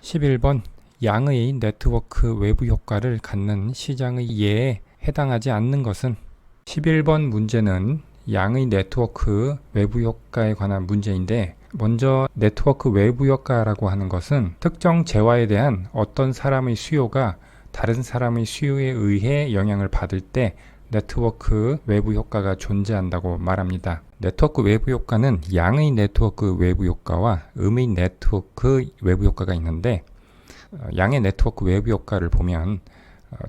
11번 양의 네트워크 외부 효과를 갖는 시장의 예에 해당하지 않는 것은 11번 문제는 양의 네트워크 외부 효과에 관한 문제인데, 먼저 네트워크 외부 효과라고 하는 것은 특정 재화에 대한 어떤 사람의 수요가 다른 사람의 수요에 의해 영향을 받을 때 네트워크 외부 효과가 존재한다고 말합니다. 네트워크 외부 효과는 양의 네트워크 외부 효과와 음의 네트워크 외부 효과가 있는데, 양의 네트워크 외부 효과를 보면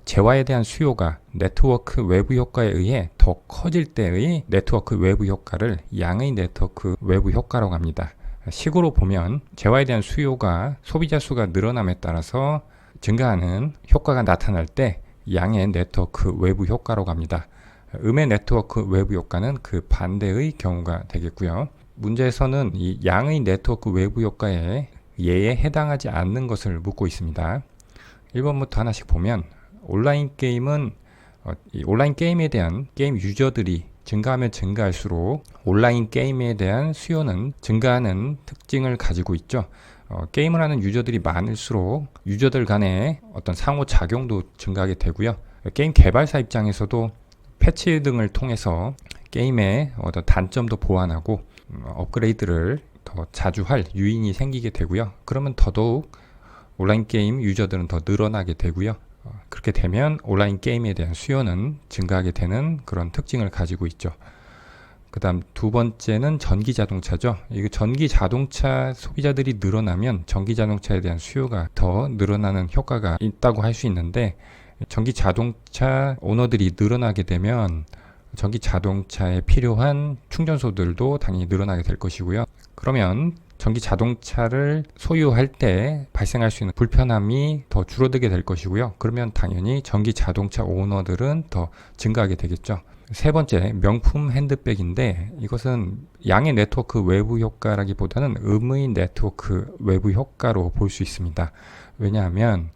재화에 대한 수요가 네트워크 외부 효과에 의해 더 커질 때의 네트워크 외부 효과를 양의 네트워크 외부 효과라고 합니다. 식으로 보면 재화에 대한 수요가 소비자 수가 늘어남에 따라서 증가하는 효과가 나타날 때 양의 네트워크 외부 효과라고 합니다. 음의 네트워크 외부 효과는 그 반대의 경우가 되겠고요. 문제에서는 이 양의 네트워크 외부 효과에 예에 해당하지 않는 것을 묻고 있습니다. 1번부터 하나씩 보면, 온라인 게임은 이 온라인 게임에 대한 게임 유저들이 증가하면 증가할수록 온라인 게임에 대한 수요는 증가하는 특징을 가지고 있죠. 게임을 하는 유저들이 많을수록 유저들 간의 어떤 상호작용도 증가하게 되고요. 게임 개발사 입장에서도 패치 등을 통해서 게임의 어떤 단점도 보완하고 업그레이드를 더 자주 할 유인이 생기게 되고요. 그러면 더더욱 온라인 게임 유저들은 더 늘어나게 되고요. 그렇게 되면 온라인 게임에 대한 수요는 증가하게 되는 그런 특징을 가지고 있죠. 그 다음 두 번째는 전기 자동차죠. 이거 전기 자동차 소비자들이 늘어나면 전기 자동차에 대한 수요가 더 늘어나는 효과가 있다고 할 수 있는데, 전기 자동차 오너들이 늘어나게 되면 전기 자동차에 필요한 충전소들도 당연히 늘어나게 될 것이고요. 그러면 전기 자동차를 소유할 때 발생할 수 있는 불편함이 더 줄어들게 될 것이고요. 그러면 당연히 전기 자동차 오너들은 더 증가하게 되겠죠. 세 번째, 명품 핸드백인데, 이것은 양의 네트워크 외부 효과라기보다는 음의 네트워크 외부 효과로 볼 수 있습니다. 왜냐하면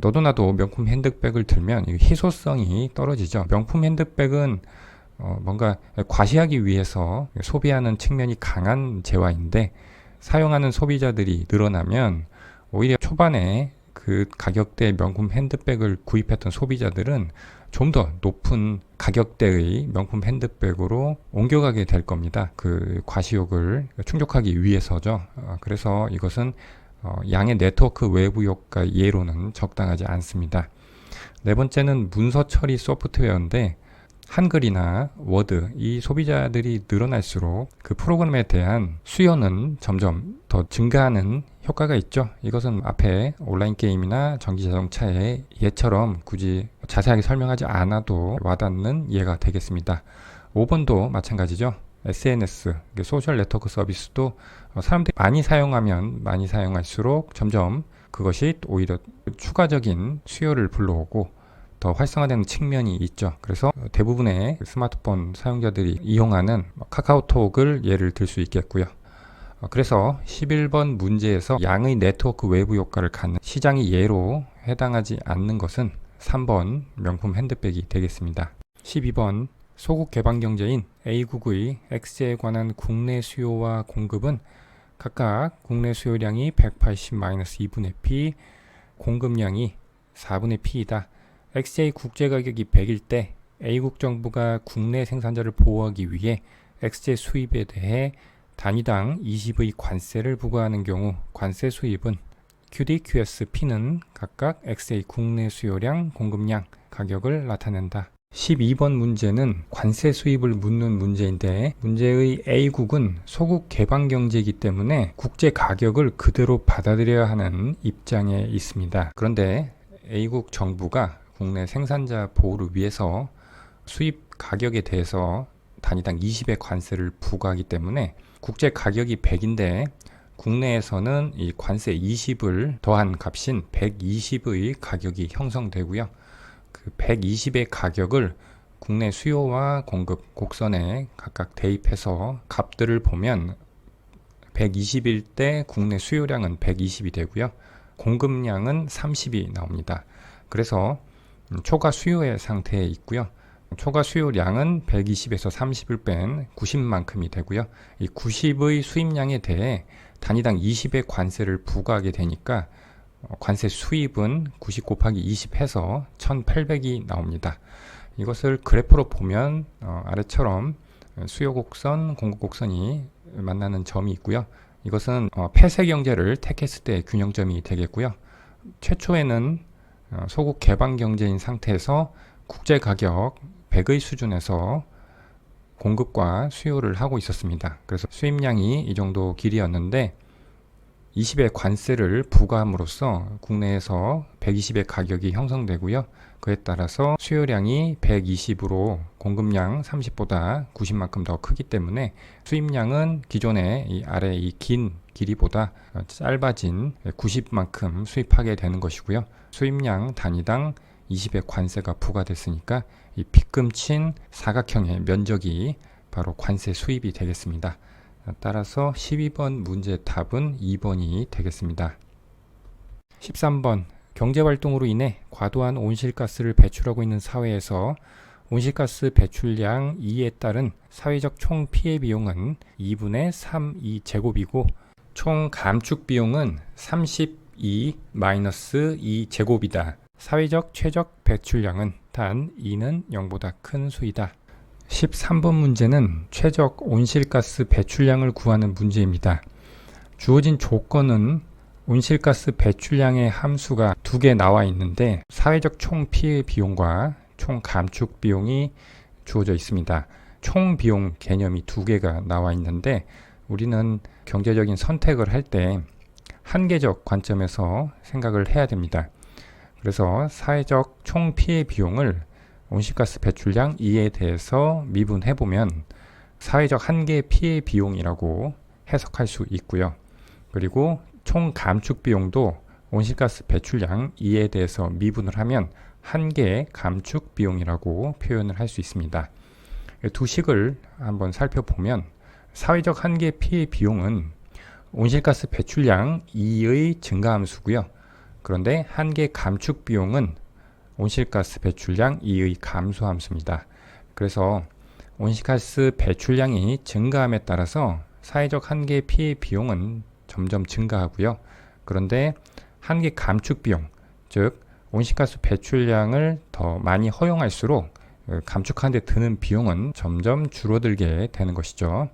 너도 나도 명품 핸드백을 들면 희소성이 떨어지죠. 명품 핸드백은 뭔가 과시하기 위해서 소비하는 측면이 강한 재화인데, 사용하는 소비자들이 늘어나면 오히려 초반에 그 가격대 명품 핸드백을 구입했던 소비자들은 좀 더 높은 가격대의 명품 핸드백으로 옮겨가게 될 겁니다. 그 과시욕을 충족하기 위해서죠. 그래서 이것은 양의 네트워크 외부 효과 예로는 적당하지 않습니다. 네 번째는 문서 처리 소프트웨어인데, 한글이나 워드, 이 소비자들이 늘어날수록 그 프로그램에 대한 수요는 점점 더 증가하는 효과가 있죠. 이것은 앞에 온라인 게임이나 전기 자동차의 예처럼 굳이 자세하게 설명하지 않아도 와닿는 예가 되겠습니다. 5번도 마찬가지죠. SNS, 소셜 네트워크 서비스도 사람들이 많이 사용하면 많이 사용할수록 점점 그것이 오히려 추가적인 수요를 불러오고 더 활성화되는 측면이 있죠. 그래서 대부분의 스마트폰 사용자들이 이용하는 카카오톡을 예를 들 수 있겠고요. 그래서 11번 문제에서 양의 네트워크 외부 효과를 갖는 시장의 예로 해당하지 않는 것은 3번 명품 핸드백이 되겠습니다. 12번 소국 개방 경제인 A국의 X에 관한 국내 수요와 공급은 각각 국내 수요량이 180-2분의 P, 공급량이 4분의 P이다. XJ 국제 가격이 100일 때 A국 정부가 국내 생산자를 보호하기 위해 XJ 수입에 대해 단위당 20의 관세를 부과하는 경우 관세 수입은 QD, QS, P는 각각 XJ 국내 수요량, 공급량, 가격을 나타낸다. 12번 문제는 관세 수입을 묻는 문제인데, 문제의 A국은 소국 개방 경제이기 때문에 국제 가격을 그대로 받아들여야 하는 입장에 있습니다. 그런데 A국 정부가 국내 생산자 보호를 위해서 수입 가격에 대해서 단위당 20의 관세를 부과하기 때문에 국제 가격이 100인데 국내에서는 이 관세 20을 더한 값인 120의 가격이 형성되고요. 그 120의 가격을 국내 수요와 공급 곡선에 각각 대입해서 값들을 보면 120일 때 국내 수요량은 120이 되고요. 공급량은 30이 나옵니다. 그래서 초과 수요의 상태에 있고요. 초과 수요량은 120에서 30을 뺀 90만큼이 되고요. 이 90의 수입량에 대해 단위당 20의 관세를 부과하게 되니까 관세 수입은 90 곱하기 20 해서 1800이 나옵니다. 이것을 그래프로 보면 아래처럼 수요 곡선, 공급 곡선이 만나는 점이 있고요. 이것은 폐쇄 경제를 택했을 때 균형점이 되겠고요. 최초에는 소국 개방 경제인 상태에서 국제 가격 100의 수준에서 공급과 수요를 하고 있었습니다. 그래서 수입량이 이 정도 길이였는데 20의 관세를 부과함으로써 국내에서 120의 가격이 형성되고요. 그에 따라서 수요량이 120으로 공급량 30보다 90만큼 더 크기 때문에 수입량은 기존의 이 아래 이 긴 길이보다 짧아진 90만큼 수입하게 되는 것이고요. 수입량 단위당 20의 관세가 부과됐으니까 이 빗금친 사각형의 면적이 바로 관세 수입이 되겠습니다. 따라서 12번 문제 답은 2번이 되겠습니다. 13번 경제활동으로 인해 과도한 온실가스를 배출하고 있는 사회에서 온실가스 배출량 2에 따른 사회적 총 피해 비용은 2분의 3이 제곱이고 총 감축 비용은 32-2 제곱이다. 사회적 최적 배출량은 단 2는 0보다 큰 수이다. 13번 문제는 최적 온실가스 배출량을 구하는 문제입니다. 주어진 조건은 온실가스 배출량의 함수가 2개 나와 있는데 사회적 총 피해 비용과 총 감축 비용이 주어져 있습니다. 총 비용 개념이 2개가 나와 있는데 우리는 경제적인 선택을 할 때 한계적 관점에서 생각을 해야 됩니다. 그래서 사회적 총 피해 비용을 온실가스 배출량 2에 대해서 미분해보면 사회적 한계 피해 비용이라고 해석할 수 있고요. 그리고 총 감축 비용도 온실가스 배출량 2에 대해서 미분을 하면 한계 감축 비용이라고 표현을 할 수 있습니다. 두 식을 한번 살펴보면 사회적 한계 피해 비용은 온실가스 배출량 2의 증가함수고요. 그런데 한계 감축 비용은 온실가스 배출량 2의 감소함수입니다. 그래서 온실가스 배출량이 증가함에 따라서 사회적 한계 피해 비용은 점점 증가하고요. 그런데 한계 감축 비용, 즉 온실가스 배출량을 더 많이 허용할수록 감축하는 데 드는 비용은 점점 줄어들게 되는 것이죠.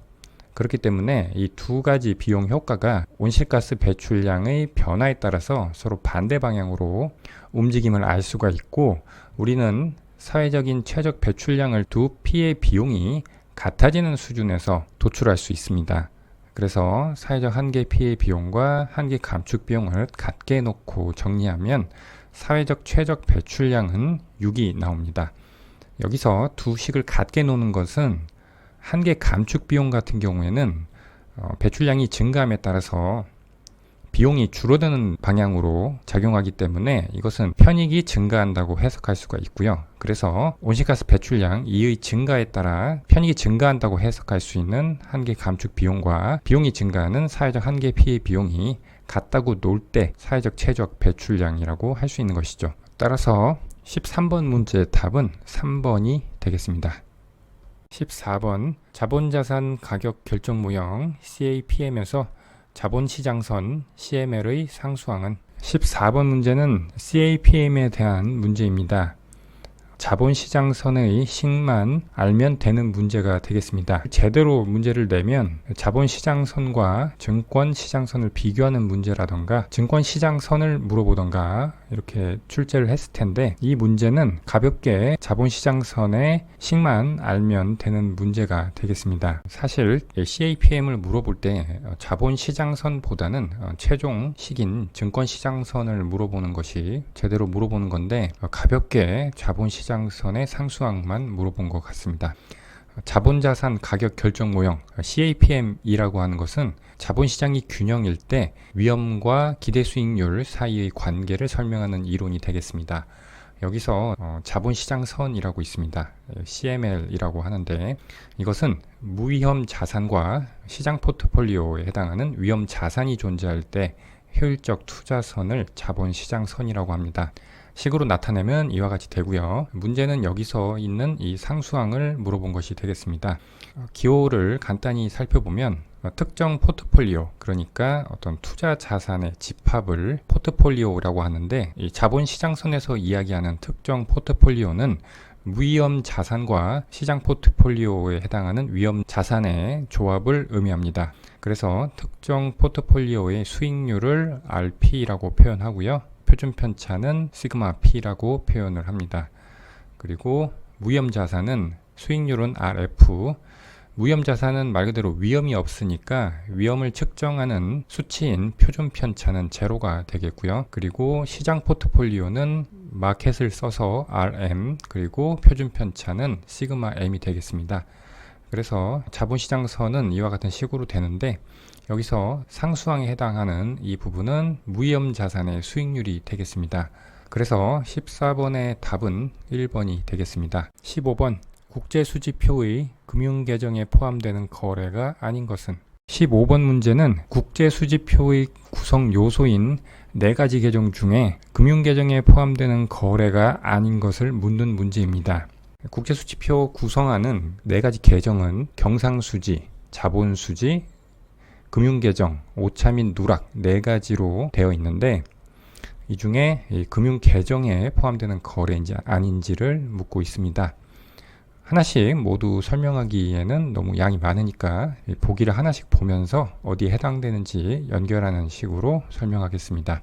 그렇기 때문에 이 두 가지 비용 효과가 온실가스 배출량의 변화에 따라서 서로 반대 방향으로 움직임을 알 수가 있고 우리는 사회적인 최적 배출량을 두 피해 비용이 같아지는 수준에서 도출할 수 있습니다. 그래서 사회적 한계 피해 비용과 한계 감축 비용을 같게 놓고 정리하면 사회적 최적 배출량은 6이 나옵니다. 여기서 두 식을 같게 놓는 것은 한계 감축 비용 같은 경우에는 배출량이 증가함에 따라서 비용이 줄어드는 방향으로 작용하기 때문에 이것은 편익이 증가한다고 해석할 수가 있고요. 그래서 온실가스 배출량 2의 증가에 따라 편익이 증가한다고 해석할 수 있는 한계 감축 비용과 비용이 증가하는 사회적 한계 피해 비용이 같다고 놓을 때 사회적 최적 배출량이라고 할 수 있는 것이죠. 따라서 13번 문제의 답은 3번이 되겠습니다. 14번 자본자산 가격 결정 모형 CAPM에서 자본시장선 CML의 상수항은 14번 문제는 CAPM에 대한 문제입니다. 자본시장선의 식만 알면 되는 문제가 되겠습니다. 제대로 문제를 내면 자본시장선과 증권시장선을 비교하는 문제라던가 증권시장선을 물어보던가 이렇게 출제를 했을 텐데 이 문제는 가볍게 자본시장선의 식만 알면 되는 문제가 되겠습니다. 사실 CAPM을 물어볼 때 자본시장선보다는 최종 식인 증권시장선을 물어보는 것이 제대로 물어보는 건데 가볍게 자본시장선의 상수항만 물어본 것 같습니다. 자본자산 가격 결정 모형 CAPM이라고 하는 것은 자본시장이 균형일 때 위험과 기대수익률 사이의 관계를 설명하는 이론이 되겠습니다. 여기서 자본시장선이라고 있습니다. CML이라고 하는데 이것은 무위험 자산과 시장 포트폴리오에 해당하는 위험 자산이 존재할 때 효율적 투자선을 자본시장선이라고 합니다. 식으로 나타내면 이와 같이 되고요. 문제는 여기서 있는 이 상수항을 물어본 것이 되겠습니다. 기호를 간단히 살펴보면 특정 포트폴리오, 그러니까 어떤 투자 자산의 집합을 포트폴리오라고 하는데, 이 자본시장선에서 이야기하는 특정 포트폴리오는 무위험 자산과 시장 포트폴리오에 해당하는 위험 자산의 조합을 의미합니다. 그래서 특정 포트폴리오의 수익률을 RP라고 표현하고요. 표준 편차는 시그마 P라고 표현을 합니다. 그리고 무위험 자산은 수익률은 RF, 무위험 자산은 말 그대로 위험이 없으니까 위험을 측정하는 수치인 표준 편차는 제로가 되겠고요. 그리고 시장 포트폴리오는 마켓을 써서 RM, 그리고 표준 편차는 시그마 M이 되겠습니다. 그래서 자본시장선은 이와 같은 식으로 되는데, 여기서 상수항에 해당하는 이 부분은 무위험 자산의 수익률이 되겠습니다. 그래서 14번의 답은 1번이 되겠습니다. 15번, 국제수지표의 금융계정에 포함되는 거래가 아닌 것은? 15번 문제는 국제수지표의 구성 요소인 4가지 계정 중에 금융계정에 포함되는 거래가 아닌 것을 묻는 문제입니다. 국제수지표 구성하는 4가지 계정은 경상수지, 자본수지, 금융계정, 오차 및 누락 4가지로 되어 있는데, 이 중에 이 금융계정에 포함되는 거래인지 아닌지를 묻고 있습니다. 하나씩 모두 설명하기에는 너무 양이 많으니까 보기를 하나씩 보면서 어디에 해당되는지 연결하는 식으로 설명하겠습니다.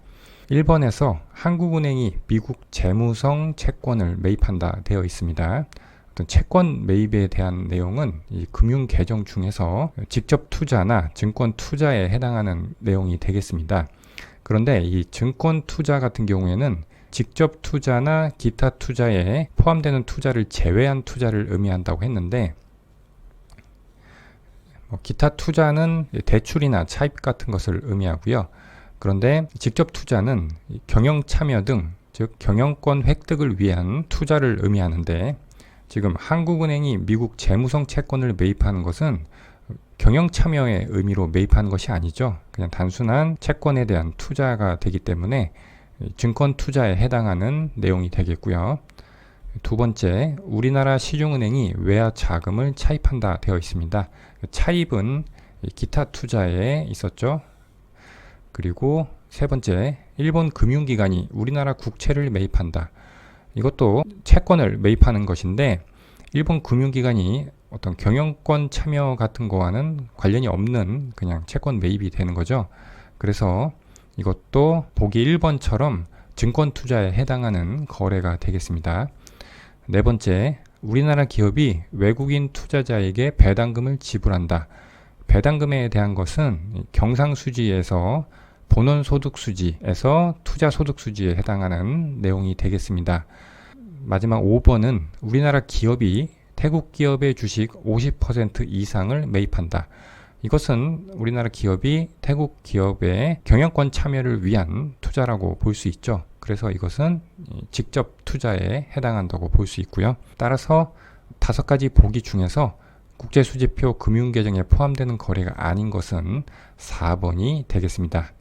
1번에서 한국은행이 미국 재무성 채권을 매입한다 되어 있습니다. 어떤 채권 매입에 대한 내용은 이 금융 계정 중에서 직접 투자나 증권 투자에 해당하는 내용이 되겠습니다. 그런데 이 증권 투자 같은 경우에는 직접 투자나 기타 투자에 포함되는 투자를 제외한 투자를 의미한다고 했는데, 기타 투자는 대출이나 차입 같은 것을 의미하고요. 그런데 직접 투자는 경영 참여 등, 즉 경영권 획득을 위한 투자를 의미하는데, 지금 한국은행이 미국 재무성 채권을 매입하는 것은 경영 참여의 의미로 매입하는 것이 아니죠. 그냥 단순한 채권에 대한 투자가 되기 때문에 증권 투자에 해당하는 내용이 되겠고요. 두 번째, 우리나라 시중은행이 외화 자금을 차입한다 되어 있습니다. 차입은 기타 투자에 있었죠. 그리고 세 번째, 일본 금융기관이 우리나라 국채를 매입한다. 이것도 채권을 매입하는 것인데, 일본 금융기관이 어떤 경영권 참여 같은 거와는 관련이 없는 그냥 채권 매입이 되는 거죠. 그래서 이것도 보기 1번처럼 증권 투자에 해당하는 거래가 되겠습니다. 네 번째, 우리나라 기업이 외국인 투자자에게 배당금을 지불한다. 배당금에 대한 것은 경상수지에서 본원소득수지에서 투자소득수지에 해당하는 내용이 되겠습니다. 마지막 5번은 우리나라 기업이 태국 기업의 주식 50% 이상을 매입한다. 이것은 우리나라 기업이 태국 기업의 경영권 참여를 위한 투자라고 볼 수 있죠. 그래서 이것은 직접 투자에 해당한다고 볼 수 있고요. 따라서 5가지 보기 중에서 국제수지표 금융계정에 포함되는 거래가 아닌 것은 4번이 되겠습니다.